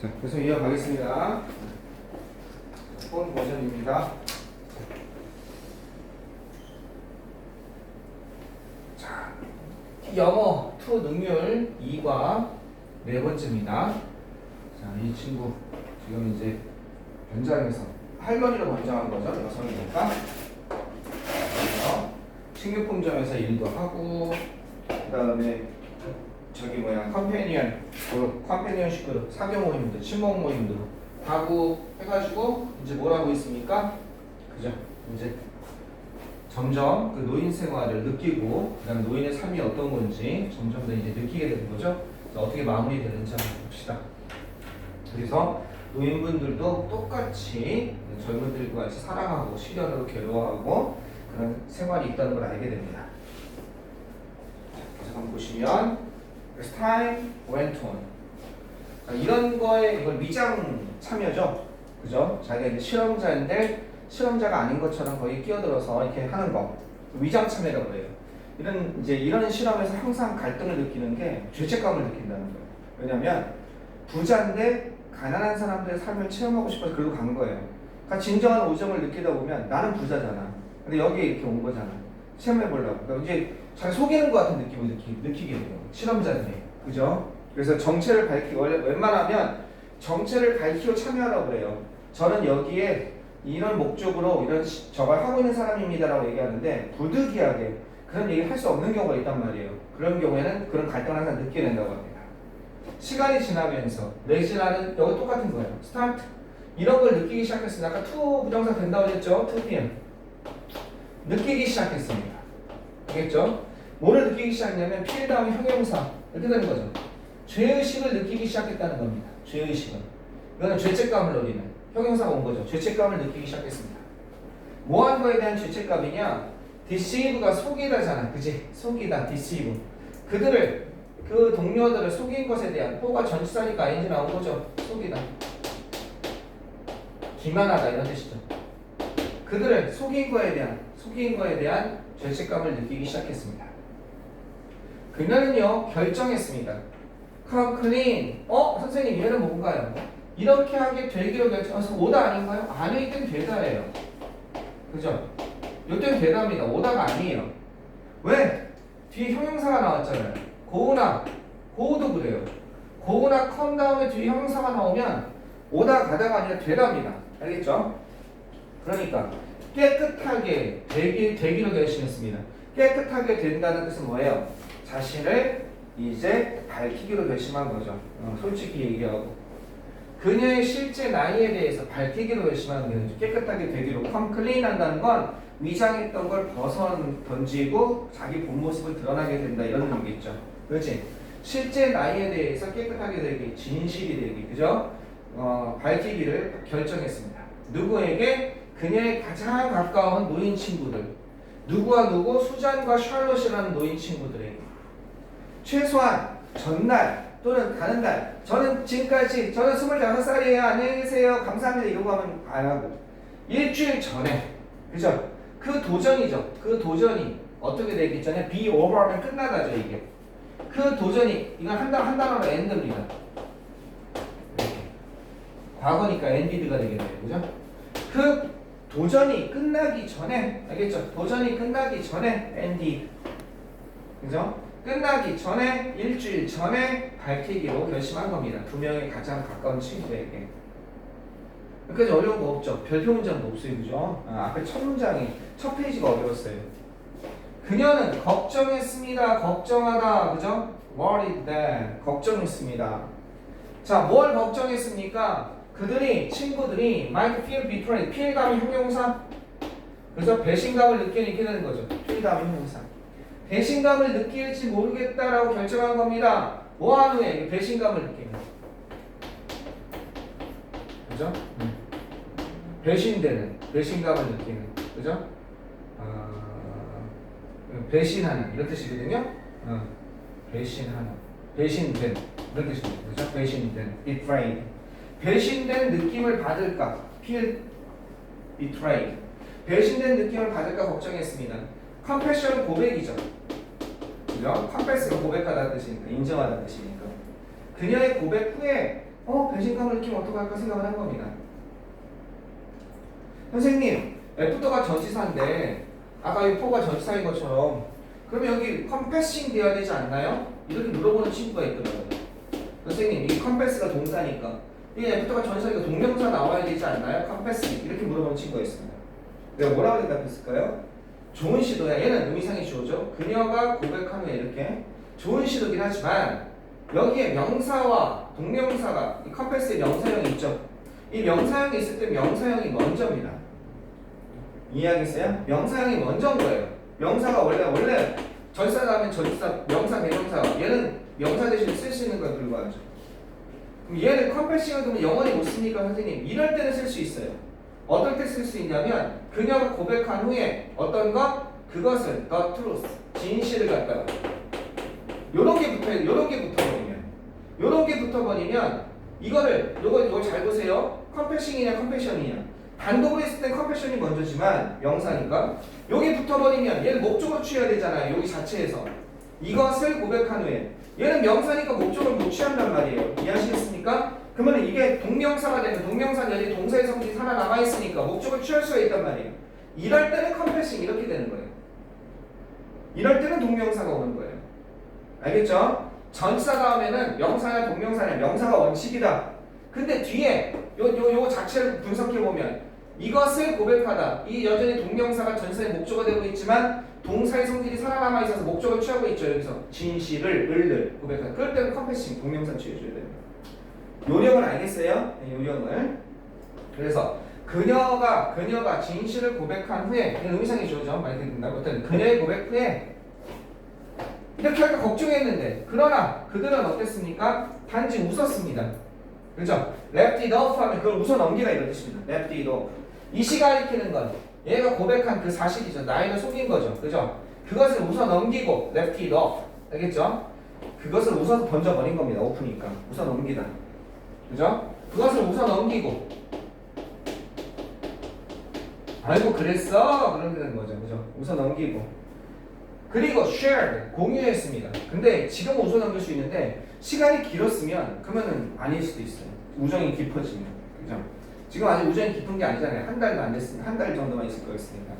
자, 계속 이어가겠습니다. 본 버전입니다. 자, 영어 투 능률 2과 네 번째입니다. 자, 이 친구 지금 이제 변장해서 할머니로 변장한 거죠. 여성이니까. 그래서 식료품점에서 일도 하고, 그 다음에 저기 뭐야 컴패니언십 사교 모임들, 친목 모임들 하고 해가지고 이제 뭘 하고 있습니까? 그죠? 이제 점점 그 노인 생활을 느끼고 그다음 노인의 삶이 어떤 건지 점점 더 이제 느끼게 되는 거죠. 그래서 어떻게 마무리되는지 한번 봅시다. 그래서 노인분들도 똑같이 젊은들과 같이 사랑하고 시련으로 괴로워하고 그런 생활이 있다는 걸 알게 됩니다. 그래서 한번 보시면 As time went on. 자, 이런 거에 이걸 위장 참여죠. 그죠? 자기가 이제 실험자인데 실험자가 아닌 것처럼 거의 끼어들어서 이렇게 하는 거. 위장 참여라고 그래요. 이런 실험에서 항상 갈등을 느끼는 게 죄책감을 느낀다는 거예요. 왜냐면 부자인데 가난한 사람들의 삶을 체험하고 싶어서 그리고 간 거예요. 그러니까 진정한 오점을 느끼다 보면 나는 부자잖아. 근데 여기에 이렇게 온 거잖아. 시험해 보려고. 그러니까 이제 잘 속이는 것 같은 느낌을 느끼게 돼요. 실험자들이. 그죠? 그래서 정체를 밝히고, 원래 웬만하면 정체를 밝히고 참여하라고 그래요. 저는 여기에 이런 목적으로 저걸 하고 있는 사람입니다라고 얘기하는데 부득이하게 그런 얘기를 할 수 없는 경우가 있단 말이에요. 그런 경우에는 그런 갈등을 항상 느끼게 된다고 합니다. 시간이 지나면서 내지나는 여기 똑같은 거예요. 스타트. 이런 걸 느끼기 시작했습니다. 아까 to 부정사 된다고 했죠? to PM. 느끼기 시작했습니다. 알겠죠? 뭐를 느끼기 시작했냐면 필 다음에 형용사 이렇게 되는 거죠. 죄의식을 느끼기 시작했다는 겁니다. 죄의식은 이거는 죄책감을 노리는 형용사가 온 거죠. 죄책감을 느끼기 시작했습니다. 뭐 한 거에 대한 죄책감이냐? deceive가 속이다잖아. 그지? 속이다. deceive. 그 동료들을 속인 것에 대한 호가 전치사니까 ing 나온 거죠. 속이다. 기만하다 이런 뜻이죠. 그들을 속인 거에 대한 죄책감을 느끼기 시작했습니다. 그녀는요 결정했습니다. Come clean. 선생님 얘는 뭔가요? 이렇게 하게 되기로 결정해서 오다 아닌가요? 아니요, 이땐 되다예요. 그죠? 이땐 되다입니다. 오다가 아니에요. 왜? 뒤에 형용사가 나왔잖아요. 고우나 고우도 그래요. 고우나 come 다음에 뒤에 형용사가 나오면 오다 가다가 아니라 되다입니다. 알겠죠? 그러니까 깨끗하게 되기로 결심했습니다. 깨끗하게 된다는 뜻은 뭐예요? 자신을 이제 밝히기로 결심한 거죠. 솔직히 얘기하고 그녀의 실제 나이에 대해서 밝히기로 결심하는 거죠. 깨끗하게 되기로 come clean 한다는 건 위장했던 걸 던지고 자기 본 모습을 드러나게 된다 이런 의미겠죠. 그렇지? 실제 나이에 대해서 깨끗하게 되기, 진실이 되기, 그죠? 밝히기를 결정했습니다. 누구에게? 그녀의 가장 가까운 노인 친구들. 누구와 누구? 수잔과 샬롯이라는 노인 친구들에게. 최소한 전날 또는 다른 날 저는 25살이에요. 안녕히 계세요. 감사합니다. 이러고 하면 안 하고 일주일 전에 그죠? 그 도전이죠. 그 도전이 어떻게 되기 전에 be over 하면 끝나다죠 이게. 그 도전이 이건 한 단어로 end입니다. 이렇게. 과거니까 ended가 되게 돼요. 그죠? 그 도전이 끝나기 전에 알겠죠? 도전이 끝나기 전에 ended. 그죠? 끝나기 전에 일주일 전에 밝히기로 결심한 겁니다. 두 명의 가장 가까운 친구에게. 여기까지 어려운 거 없죠? 별표 문장도 없어요. 그죠? 앞에 첫 문장이 첫 페이지가 어려웠어요. 그녀는 걱정했습니다. 걱정하다. 그죠? worried that. 걱정했습니다. 자, 뭘 걱정했습니까? 친구들이 might feel betrayed. feel 다음에 형용사. 그래서 배신감을 느끼게 되는 거죠. feel 다음에 형용사. 배신감을 느낄지 모르겠다라고 결정한 겁니다. 뭐한 후에 배신감을 느끼는 거. 그죠? 배신감을 느끼는. 그죠? 배신하는 이런 뜻이거든요. 배신된 이런 뜻입니다. 그죠? 배신된, betrayed. 배신된 느낌을 받을까? feel betrayed. 배신된 느낌을 받을까 걱정했습니다. confession은 고백이죠. 그죠? confess가 고백하다는 뜻이니까, 인정하다는 뜻이니까. 그녀의 고백 후에 배신감을 느끼면 어떡할까 생각을 한 겁니다. 선생님, F도가 전치사인데 아까 이 포가 전치사인 것처럼 그러면 여기 컴패싱 돼야 되지 않나요? 이렇게 물어보는 친구가 있더라고요. 선생님, 이 컴패스가 동사니까 이게 F도가 전치사니까 동명사 나와야 되지 않나요? 컴패싱 이렇게 물어보는 친구가 있습니다. 내가 뭐라고 대답했을까요? 좋은 시도야. 얘는 의미상의 주어죠. 그녀가 고백한 후에 이렇게 좋은 시도긴 하지만 여기에 명사와 동명사가 이 컴패스에 명사형이 있죠. 이 명사형이 있을 때 명사형이 먼저입니다. 이해하겠어요? 명사형이 먼저인 거예요. 명사가 원래 전치사 다음에 전치사, 명사, 대명사 얘는 명사 대신 쓸 수 있는 거에 불과하죠. 그럼 얘는 컴패싱을 그러면 영원히 못 쓰니까 선생님 이럴 때는 쓸 수 있어요. 어떨 때 쓸 수 있냐면 그녀가 고백한 후에 어떤 것? 그것을 the truth, 진실을 갖다가 요런 게 붙어버리면 이거를 요거 잘 보세요. 컴패싱이냐 컴패션이냐 단독으로 했을 땐 컴패션이 먼저지만 명사니까 여기 붙어버리면 얘는 목적으로 취해야 되잖아요. 여기 자체에서 이것을 고백한 후에 얘는 명사니까 목적을 못 취한단 말이에요. 이해하시겠습니까? 그러면 이게 동명사가 되면 동명사는 여기 동사의 성질이 살아남아 있으니까 목적을 취할 수가 있단 말이에요. 이럴 때는 컴패싱 이렇게 되는 거예요. 이럴 때는 동명사가 오는 거예요. 알겠죠? 전치사 다음에는 명사냐 동명사냐 명사가 원칙이다. 근데 뒤에 요 자체를 분석해보면 이것을 고백하다 이 여전히 동명사가 전치사의 목적어 되고 있지만 동사의 성질이 살아남아 있어서 목적을 취하고 있죠. 여기서 진실을 을을 고백하다. 그럴 때는 컴패싱 동명사 취해줘야 됩니다. 요령을 알겠어요? 네, 요령을. 그래서 그녀가 진실을 고백한 후에 의미상의 주어죠. 많이 듣는다고. 어떤 그녀의 고백 후에 이렇게 할까 걱정했는데 그러나 그들은 어땠습니까? 단지 웃었습니다. 그죠? left it off 하면 그걸 웃어 넘기다 이런 뜻입니다. left it off. 이 시가 일으키는 건 얘가 고백한 그 사실이죠. 나이를 속인 거죠. 그죠? 그것을 웃어 넘기고 left it off. 알겠죠? 그것을 웃어서 던져버린 겁니다. 오프니까. 웃어 넘기다. 그죠? 그것을 웃어 넘기고 아이고 그랬어? 그런 되는 거죠. 그죠? 웃어 넘기고 그리고 shared 공유했습니다. 근데 지금은 웃어 넘길 수 있는데 시간이 길었으면 그러면은 아닐 수도 있어요. 우정이 깊어지면. 그죠? 지금 아직 우정이 깊은 게 아니잖아요. 한 달도 안 됐으니까 한 달 정도만 있을 거였으니까.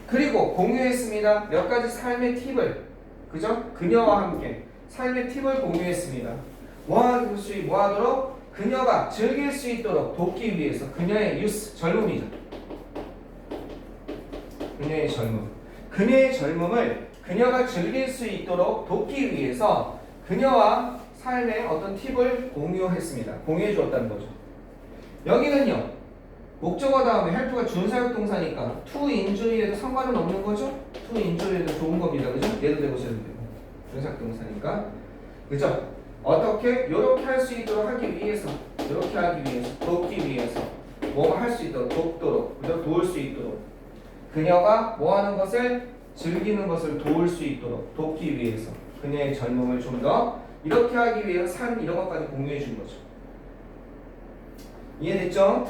그리고 공유했습니다. 몇 가지 삶의 팁을 그죠? 그녀와 함께 삶의 팁을 공유했습니다. 뭐 하도록? 그녀가 즐길 수 있도록 돕기 위해서 그녀의 유스, 젊음이죠. 그녀의 젊음을 그녀가 즐길 수 있도록 돕기 위해서 그녀와 삶의 어떤 팁을 공유했습니다. 공유해 주었다는 거죠. 여기는요. 목적어 다음에 help가 준사역 동사니까 to injury에도 상관은 없는 거죠. to injury에도 좋은 겁니다. 그죠? 얘도 되고 쟤도 되고. 준사역 동사니까. 그죠? 어떻게? 요렇게 할 수 있도록 하기 위해서 돕기 위해서 뭐 할 수 있도록 돕도록 그죠? 도울 수 있도록 그녀가 뭐 하는 것을 즐기는 것을 도울 수 있도록 돕기 위해서 그녀의 젊음을 좀 더 이렇게 하기 위해서 삶 이런 것까지 공유해 준 거죠. 이해됐죠?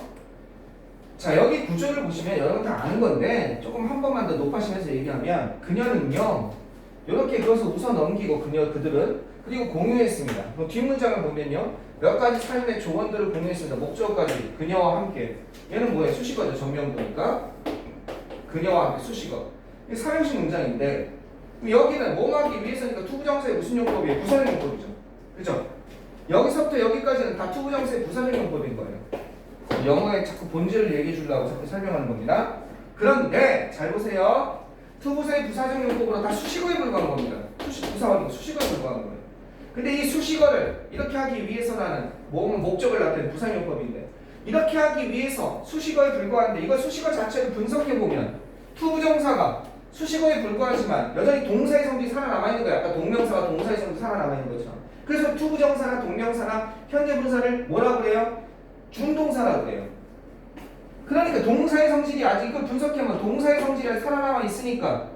자 여기 구조를 보시면 여러분 다 아는 건데 조금 한 번만 더 높아지면서 얘기하면 그녀는요 이렇게 그것을 웃어 넘기고 그들은 그리고 공유했습니다. 그럼 뒷문장을 보면요 몇 가지 삶의 조언들을 공유했습니다. 목적어까지 그녀와 함께 얘는 뭐예요? 수식어죠. 정명도니까 그녀와 함께 수식어. 이게 사형식 문장인데 여기는 뭐 하기 위해서니까 투부정사의 무슨 용법이에요? 부사적 용법이죠. 그죠? 여기서부터 여기까지는 다 투부정사의 부사적 용법인 거예요. 영어의 자꾸 본질을 얘기해 주려고 자꾸 설명하는 겁니다. 그런데 잘 보세요. 투부사의 부사적 용법으로 다 수식어에 불과한 겁니다. 부사와 수식어에 불과한 거예요. 근데 이 수식어를 이렇게 하기 위해서라는 목적을 나타내는 부사적 용법인데 이렇게 하기 위해서 수식어에 불과한데 이걸 수식어 자체를 분석해보면 투부정사가 수식어에 불과하지만 여전히 동사의 성질이 살아남아있는 거예요. 아까 동명사가 동사의 성질이 살아남아있는 것처럼. 그래서 투부정사나 동명사나 현재분사를 뭐라고 그래요? 준동사라고 그래요. 그러니까 동사의 성질이 아직 이걸 분석해보면 동사의 성질이 살아남아 있으니까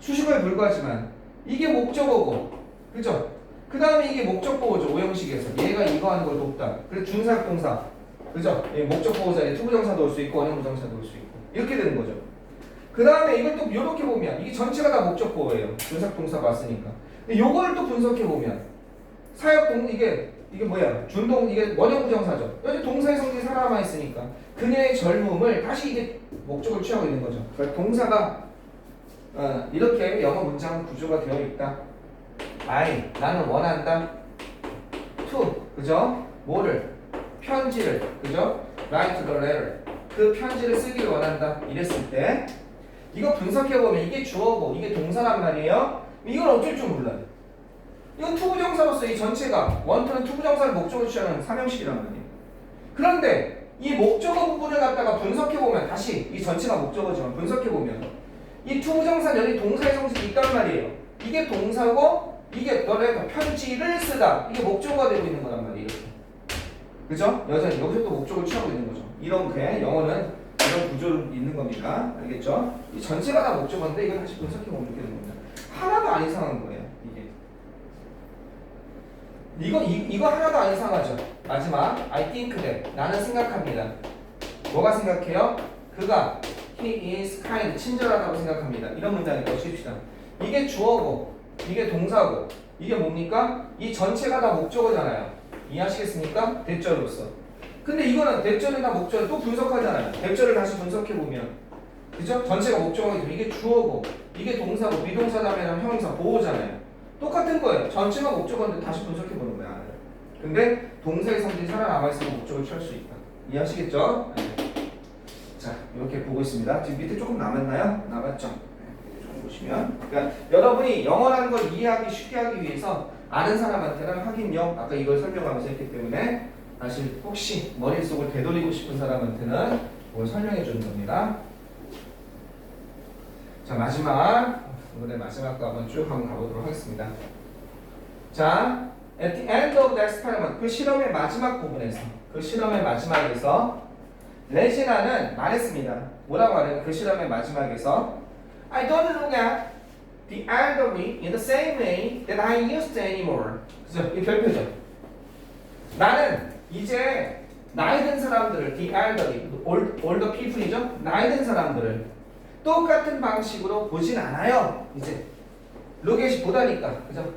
수식어에 불과하지만 이게 목적어고 그죠? 그 다음에 이게 목적보호죠. 오형식에서 얘가 이거 하는 걸 돕다. 그래서 준사역 동사 그죠? 목적보호 자리에 투부정사도 올 수 있고 원형부정사도 올 수 있고 이렇게 되는 거죠. 그 다음에 이걸 또 이렇게 보면 이게 전체가 다 목적보호예요. 준사역 동사가 왔으니까. 근데 요걸 또 분석해 보면 이게 이게 뭐야? 준동 이게 원형 부정사죠. 여기 동사의 성질이 살아남아 있으니까 그녀의 젊음을 다시 이게 목적을 취하고 있는 거죠. 그러니까 동사가 이렇게 영어 문장 구조가 되어 있다. 나는 원한다. to 그죠? 뭐를 편지를 그죠? write the letter 그 편지를 쓰기를 원한다. 이랬을 때 이거 분석해 보면 이게 주어고 이게 동사란 말이에요. 이건 어쩔 줄 몰라요. 이건 투부정사로서 이 전체가 원투는 투부정사를 목적으로 취하는 삼형식이란 말이에요. 그런데 이 목적어 부분을 갖다가 분석해보면 다시 이 전체가 목적어지만 분석해보면 이 투부정사 여기 동사의 성질이 있단 말이에요. 이게 동사고 이게 너네가 편지를 쓰다 이게 목적어가 되고 있는 거란 말이에요. 이렇게. 그죠? 여전히 여기서 또 목적을 취하고 있는 거죠. 이렇게 영어는 이런 구조로 있는 겁니다. 알겠죠? 이 전체가 다 목적어인데 이걸 다시 분석해보면 이렇게 되는 겁니다. 하나도 안 이상한 거예요. 이거 하나도 안 이상하죠. 마지막 I think that 나는 생각합니다. 뭐가 생각해요? 그가 he is kind 친절하다고 생각합니다. 이런 문장을 넣으십시다. 이게 주어고 이게 동사고 이게 뭡니까? 이 전체가 다 목적어잖아요. 이해하시겠습니까? 대절로서. 근데 이거는 대절이나 목적을 또 분석하잖아요. 대절을 다시 분석해보면 그죠? 전체가 목적어이죠. 이게 주어고 이게 동사고 비동사 다음에는 형용사 보호잖아요. 똑같은 거예요. 전체가 목적어인데 다시 분석해보는 거야. 근데 동사의 성질이 살아남아있으면 목적을 취할 수 있다. 이해하시겠죠? 네. 자, 이렇게 보고 있습니다. 지금 밑에 조금 남았나요? 남았죠? 네, 조금 보시면. 그러니까 여러분이 영어라는 걸 이해하기 쉽게 하기 위해서 아는 사람한테는 확인력, 아까 이걸 설명하면서 했기 때문에 다시 혹시 머릿속을 되돌리고 싶은 사람한테는 뭘 설명해 주는 겁니다. 자, 오늘의 마지막 거 한번 쭉 한번 가보도록 하겠습니다. 자, at the end of that experiment, 그 실험의 마지막 부분에서, 그 실험의 마지막에서 레지나는 말했습니다. 뭐라고 말해요? 그 실험의 마지막에서 I don't look at the elderly in the same way that I used to anymore. 그죠? 이 별표죠. 나는 이제 나이 든 사람들을 the elderly, older people이죠? 나이 든 사람들을 똑같은 방식으로 보진 않아요. 이제 로겟이 보다니까, 그죠?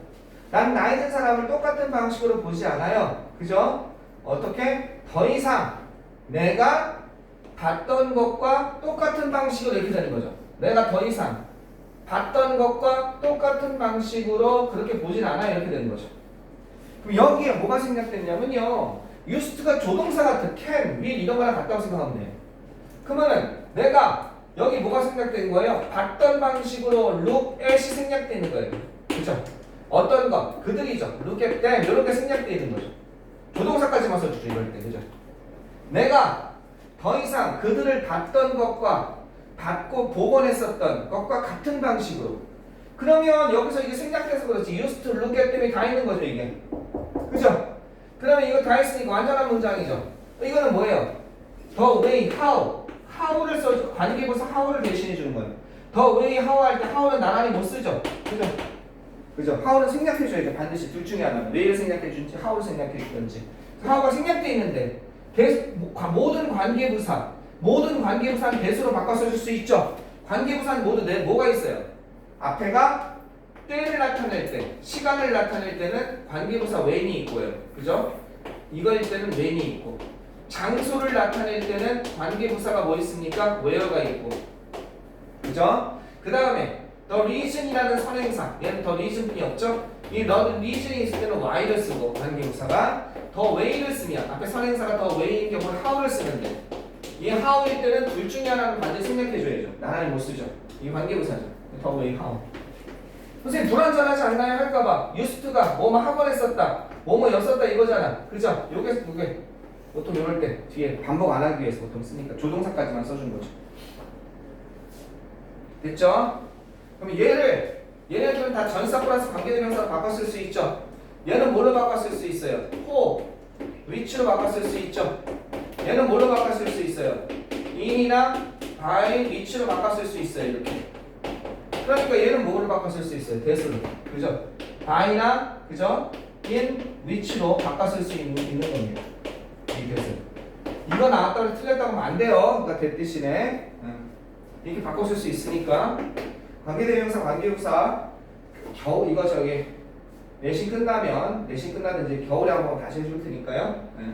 난 나이 든 사람을 똑같은 방식으로 보지 않아요. 그죠? 어떻게? 더 이상 내가 봤던 것과 똑같은 방식으로 이렇게 되는 거죠. 내가 더 이상 봤던 것과 똑같은 방식으로 그렇게 보진 않아요. 이렇게 되는 거죠. 그럼 여기에 뭐가 생략됐냐면요. used가 조동사 같은 can, will 이런 거랑 같다고 생각하면 돼요. 그러면은 내가 여기 뭐가 생략된 거예요? 봤던 방식으로 look at이 생략되어 있는 거예요. 그죠? 어떤 것? 그들이죠. look at them 이렇게 생략되어 있는 거죠. 조동사까지만 써주죠. 이럴 때. 그죠? 내가 더 이상 그들을 봤던 것과 받고 복원했었던 것과 같은 방식으로 그러면 여기서 이게 생략돼서 그렇지 used to look at them이 다 있는 거죠. 이게. 그죠? 그러면 이거 다 했으니까 완전한 문장이죠. 이거는 뭐예요? the way, how how를 써주고 관계부사 how를 대신해 주는 거예요. the way, how 할 때 how는 나란히 못 쓰죠. 그죠? 그죠? how는 생략해 줘야죠. 반드시 둘 중에 하나는 way를 생략해 주든지 how를 생략해 주든지. how가 생략돼 있는데 모든 관계부사는 대수로 바꿔 써줄 수 있죠. 관계부사는 모두 뭐가 있어요? 앞에가 때를 나타낼 때, 시간을 나타낼 때는 관계부사 when이 있고요. 그죠? 이거일 때는 when이 있고 장소를 나타낼 때는 관계부사가 뭐 있습니까? where가 있고 그죠? 그 다음에 the reason이라는 선행사 얘는 the reason뿐이 없죠? 이 the reason이 있을 때는 why를 쓰고 관계부사가 the way를 쓰면 앞에 선행사가 the way인 경우는 how를 쓰는데 이 how일 때는 둘 중에 하나는 반드시 생략해줘야죠. 나란히 못 쓰죠. 이 관계부사죠. the way, how. 선생님 불완전하지 않나요? 할까봐 used가 뭐뭐 학원 했었다 뭐뭐 였었다 이거잖아. 그죠? 요게 보통 이럴 때 뒤에 반복 안 하기 위해서 보통 쓰니까 조동사까지만 써준 거죠. 됐죠? 그럼 얘네들은 다 전사 플러스 관계대명사로 바꿨을 수 있죠. 얘는 뭐로 바꿨을 수 있어요? who, which로 바꿨을 수 있죠. 얘는 뭐로 바꿨을 수 있어요? in이나 by, which로 바꿨을 수 있어요. 이렇게. 그러니까 얘는 뭐로 바꿨을 수 있어요? 대수로. 그죠? by나 그죠? in, which로 바꿨을 수 있는 겁니다. 이 대수. 이거 나왔다고 해서 틀렸다고 하면 안 돼요. 그러니까 that 대신에 이렇게 바꿔 쓸 수 있으니까 관계대명사, 관계부사 겨우 이거 내신 끝나면 내신 끝나면 이제 겨울에 한번 다시 해줄 테니까요. 네.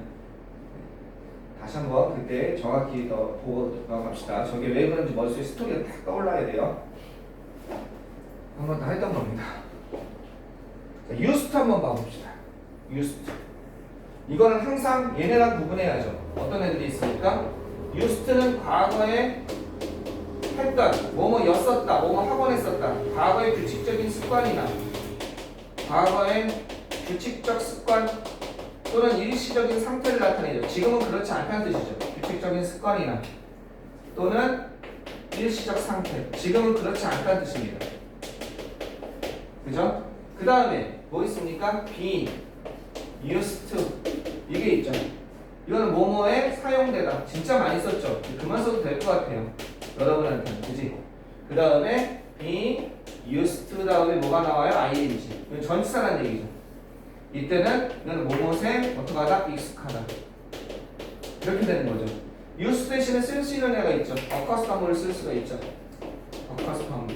다시 한번 그때 정확히 더 보고 넘어갑시다. 저게 왜 그런지 머릿속에 스토리가 딱 떠올라야 돼요. 한번 다 했던 겁니다. 자, 유스트 한번 봐봅시다. 유스트. 이거는 항상 얘네랑 구분해야죠. 어떤 애들이 있습니까? 유스트는 과거에 했던, 뭐뭐였었다, 뭐뭐 하곤 했었다. 과거의 규칙적인 습관이나 과거의 규칙적 습관 또는 일시적인 상태를 나타내죠. 지금은 그렇지 않다는 뜻이죠. 규칙적인 습관이나 또는 일시적 상태. 지금은 그렇지 않다는 뜻입니다. 그죠? 그 다음에 뭐 있습니까? be, used to 이게 있죠. 이거는 뭐뭐에 사용되다. 진짜 많이 썼죠. 그만 써도 될 것 같아요. 여러분한테는. 그지? 그 다음에 be, used to 다음에 뭐가 나와요? ing. 이건 전치사라는 얘기죠. 이때는 이거는 뭐뭐에 어떻게 하다? 익숙하다. 이렇게 되는 거죠. used 대신에 쓸 수 있는 애가 있죠. accustome을 쓸 수가 있죠. accustom.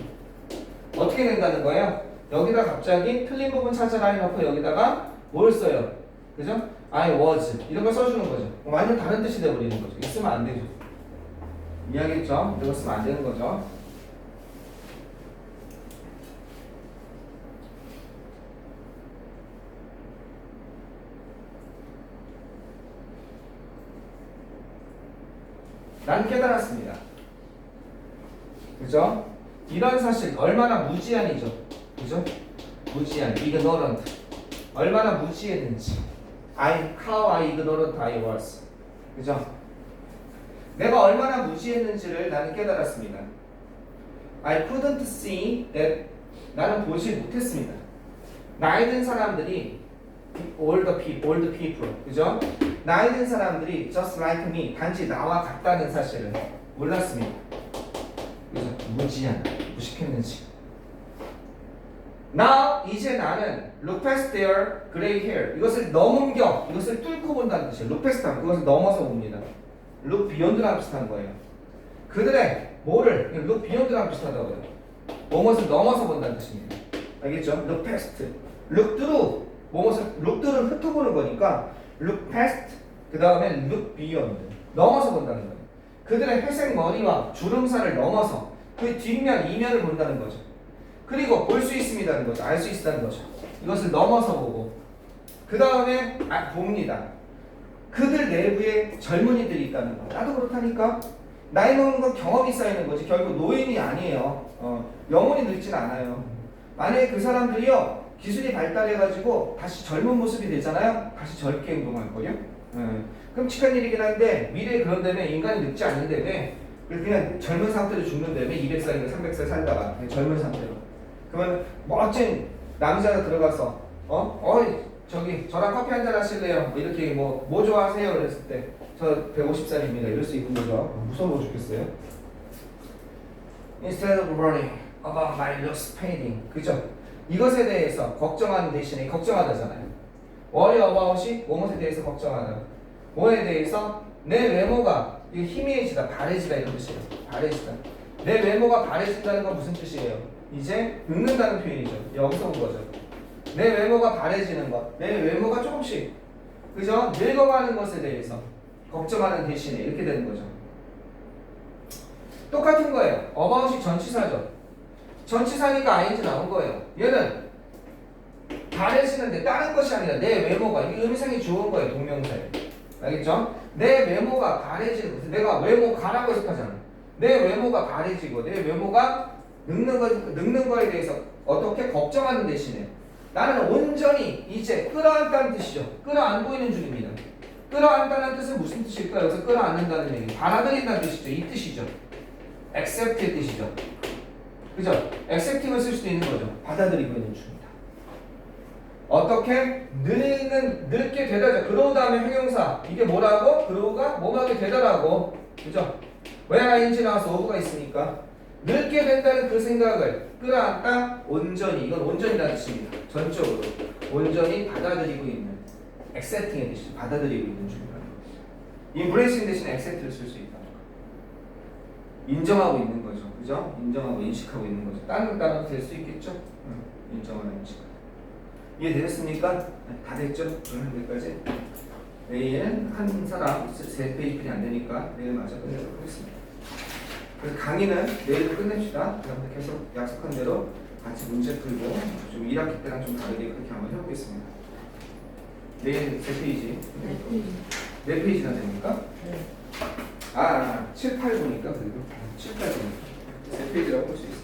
어떻게 된다는 거예요? 여기다 갑자기 틀린 부분 찾아라 해놓고 여기다가 뭘 써요? 그죠? I was 이런 걸 써주는 거죠. 완전 다른 뜻이 돼버리는 거죠. 이거 쓰면 안 되죠. 이해하겠죠? 이거 쓰면 안 되는 거죠. 난 깨달았습니다. 그죠? 이런 사실 얼마나 무지한이죠. 그죠? 무지한, ignorant. 얼마나 무지했는지. how I ignorant I was. 그죠? 내가 얼마나 무지했는지를 나는 깨달았습니다. I couldn't see that. 나는 보지 못했습니다. 나이 든 사람들이 old people. 그죠? 나이 든 사람들이 just like me. 단지 나와 같다는 사실을 몰랐습니다. 그죠? 무지한, 무식했는지. Now 이제 나는 look past their gray hair. 이것을 넘겨, 이것을 뚫고 본다는 뜻이에요. look past 하면 그것을 넘어서 봅니다. look beyond랑 비슷한 거예요. 그들의 뭐를 look beyond랑 비슷하다고요. 뭐뭇을 넘어서 본다는 뜻입니다. 알겠죠? look past, look through. 뭐뭇을 look through는 흩어보는 거니까 look past 그 다음에 look beyond 넘어서 본다는 거예요. 그들의 회색 머리와 주름살을 넘어서 그 뒷면 이면을 본다는 거죠. 그리고 볼 수 있습니다는 거죠. 알 수 있다는 거죠. 이것을 넘어서 보고 그 다음에 봅니다. 그들 내부에 젊은이들이 있다는 거. 나도 그렇다니까. 나이 먹는 건 경험이 쌓이는 거지. 결국 노인이 아니에요. 영혼이 늙진 않아요. 만약에 그 사람들이요 기술이 발달해가지고 다시 젊은 모습이 되잖아요. 다시 젊게 행동할걸요. 끔찍한 일이긴 한데 미래에 그런 다음에 인간이 늙지 않는다며 그냥 젊은 상태로 죽는다며 200살이나 300살 살다가 젊은 상태로. 그러면 멋진 남자가 들어가서 저기 저랑 커피 한잔 하실래요? 뭐 이렇게 뭐 좋아하세요? 그랬을 때 저 150살입니다. 이럴 수 있는 거죠. 무서워 죽겠어요. Instead of worrying about my looks fading. 그죠? 이것에 대해서 걱정하는 대신에 걱정하다잖아요. worry about이 뭐뭐에 대해서 걱정하다. 뭐에 대해서 내 외모가 희미해지다, 바래지다 이런 뜻이에요. 바래지다. 내 외모가 바래진다는 건 무슨 뜻이에요? 이제 늙는다는 표현이죠. 여기서 온 거죠. 내 외모가 바래지는 것, 내 외모가 조금씩 그죠? 늙어가는 것에 대해서 걱정하는 대신에 이렇게 되는 거죠. 똑같은 거예요. about이 전치사죠. 전치사니까 ing 나온 거예요. 얘는 바래지는데 다른 것이 아니라 내 외모가 이게 음성이 좋은 거예요. 동명사에. 알겠죠? 내 외모가 바래지는 것. 내가 외모 가라고 해석하잖아. 내 외모가 바래지고 내 외모가 늙는 거에 대해서 어떻게 걱정하는 대신에 나는 온전히 이제 끌어안다는 뜻이죠. 끌어안고 있는 중입니다. 끌어안다는 뜻은 무슨 뜻일까요? 여기서 끌어안는다는 얘기. 받아들인다는 뜻이죠. 이 뜻이죠. accept의 뜻이죠. 그죠? accepting을 쓸 수도 있는 거죠. 받아들이고 있는 중입니다. 어떻게? 늙게 되다죠. 그러고 다음에 형용사. 이게 뭐라고? 그러고가 뭐하게 되다라고. 그죠? 왜 ing 나와서 어부가 있으니까. 늙게 된다는 그 생각을 끌어안다 온전히. 이건 온전이라는 뜻입니다. 전적으로. 온전히 받아들이고 있는. accepting의 뜻이죠. 받아들이고 있는 중이라는 것이죠. embracing 대신에 accept를 쓸 수 있다. 인정하고 있는 거죠. 그죠? 인정하고 인식하고 있는 거죠. 다른 단어도 될 수 있겠죠? 인정하는 인식하는. 이해되셨습니까? 네, 다 됐죠? 여기까지. 내일은 한 사람 3페이지뿐이 안 되니까 내일 마저 끝내도록 하겠습니다. 그래서 강의는 내일도 끝냅시다. 여러분들 계속 약속한 대로 같이 문제 풀고 좀 1학기 때랑 좀 다르게 그렇게 한번 해보겠습니다. 내일 3페이지. 네. 4페이지나 됩니까? 네. 7, 8 보니까 그래도 7, 8 보니까 3페이지라고 볼 수 있어요.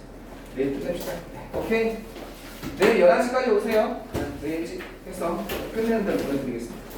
내일 끝냅시다. 네. 오케이. 내일 11시까지 오세요. 내일 일찍 해서 끝내는 대로 보내드리겠습니다.